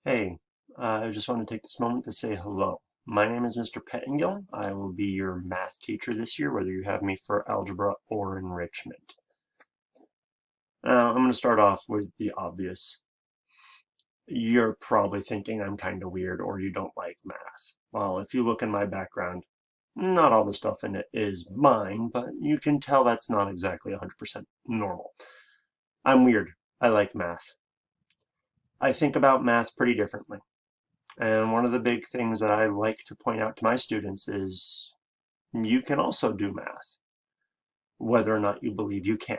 Hey, I just want to take this moment to say hello. My name is Mr. Pettingill. I will be your math teacher this year, whether you have me for algebra or enrichment. I'm going to start off with the obvious. You're probably thinking I'm kind of weird or you don't like math. Well, if you look in my background, not all the stuff in it is mine, but you can tell that's not exactly 100% normal. I'm weird. I like math. I think about math pretty differently. And one of the big things that I like to point out to my students is you can also do math, whether or not you believe you can.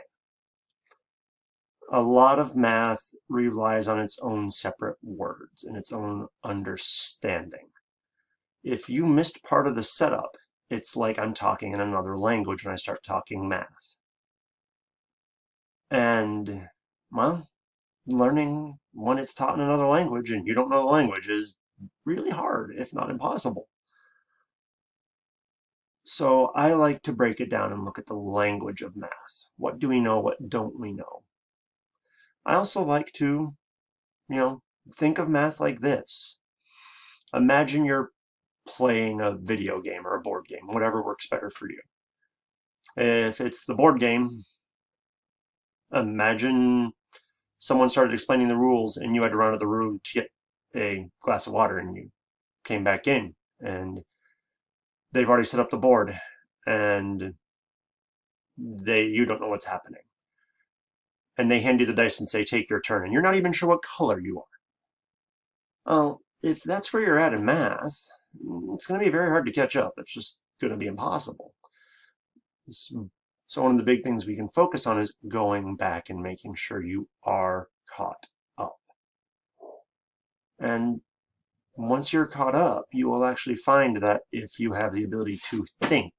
A lot of math relies on its own separate words and its own understanding. If you missed part of the setup, it's like I'm talking in another language when I start talking math. And, well, learning when it's taught in another language and you don't know the language is really hard, if not impossible. So I like to break it down and look at the language of math. What do we know? What don't we know? I also like to, you know, think of math like this. Imagine you're playing a video game or a board game, whatever works better for you. If it's the board game, imagine someone started explaining the rules and you had to run to the room to get a glass of water and you came back in and they've already set up the board and you don't know what's happening. And they hand you the dice and say, take your turn, and you're not even sure what color you are. Well, if that's where you're at in math, it's going to be very hard to catch up. It's just going to be impossible. So one of the big things we can focus on is going back and making sure you are caught up. And once you're caught up, you will actually find that if you have the ability to think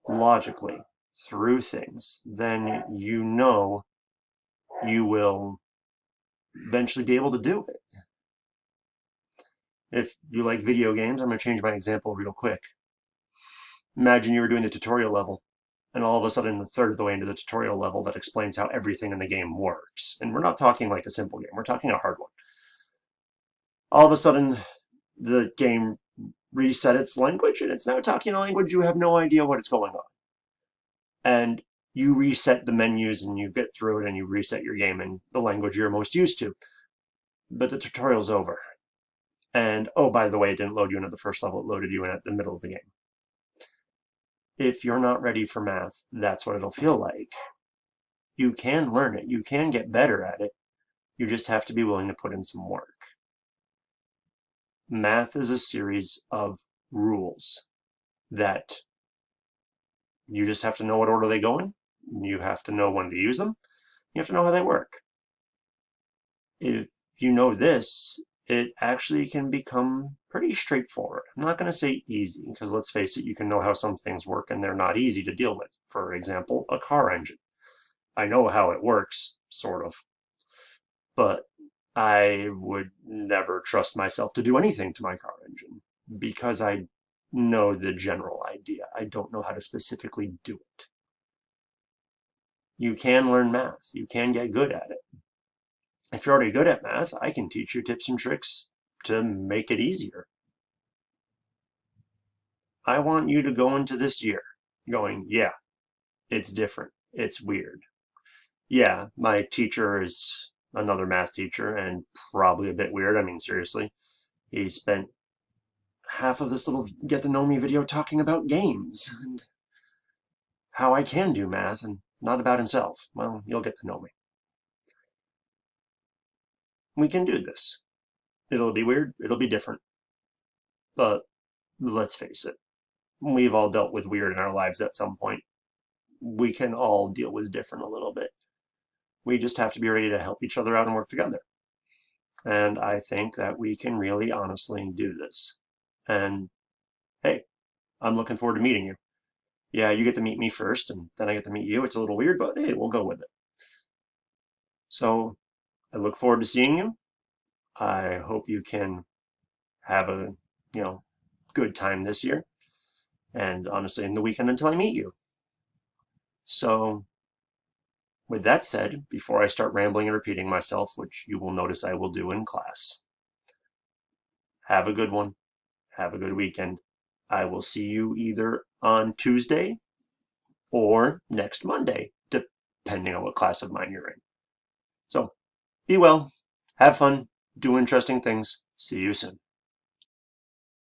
logically through things, then you know you will eventually be able to do it. If you like video games, I'm going to change my example real quick. Imagine you were doing the tutorial level, and all of a sudden, a third of the way into the tutorial level, that explains how everything in the game works. And we're not talking like a simple game, we're talking a hard one. All of a sudden, the game reset its language, and it's now talking a language you have no idea what is going on. And you reset the menus, and you get through it, and you reset your game in the language you're most used to. But the tutorial's over. And, oh, by the way, it didn't load you into the first level, it loaded you in at the middle of the game. If you're not ready for math, that's what it'll feel like. You can learn it. You can get better at it. You just have to be willing to put in some work. Math is a series of rules that you just have to know what order they go in. You have to know when to use them. You have to know how they work. If you know this, it actually can become pretty straightforward. I'm not going to say easy, because let's face it, you can know how some things work and they're not easy to deal with. For example, a car engine. I know how it works, sort of, but I would never trust myself to do anything to my car engine because I know the general idea. I don't know how to specifically do it. You can learn math. You can get good at it. If you're already good at math, I can teach you tips and tricks to make it easier. I want you to go into this year going, yeah, it's different. It's weird. Yeah, my teacher is another math teacher and probably a bit weird. I mean, seriously, he spent half of this little get to know me video talking about games and how I can do math and not about himself. Well, you'll get to know me. We can do this. It'll be weird, it'll be different, but let's face it, we've all dealt with weird in our lives at some point. We can all deal with different a little bit. We just have to be ready to help each other out and work together. And I think that we can really honestly do this. And hey, I'm looking forward to meeting you. Yeah, you get to meet me first, and then I get to meet you. It's a little weird, but hey, we'll go with it. So I look forward to seeing you. I hope you can have a, good time this year. And honestly, in the weekend until I meet you. So with that said, before I start rambling and repeating myself, which you will notice I will do in class, have a good one. Have a good weekend. I will see you either on Tuesday or next Monday, depending on what class of mine you're in. So be well, have fun, do interesting things. See you soon.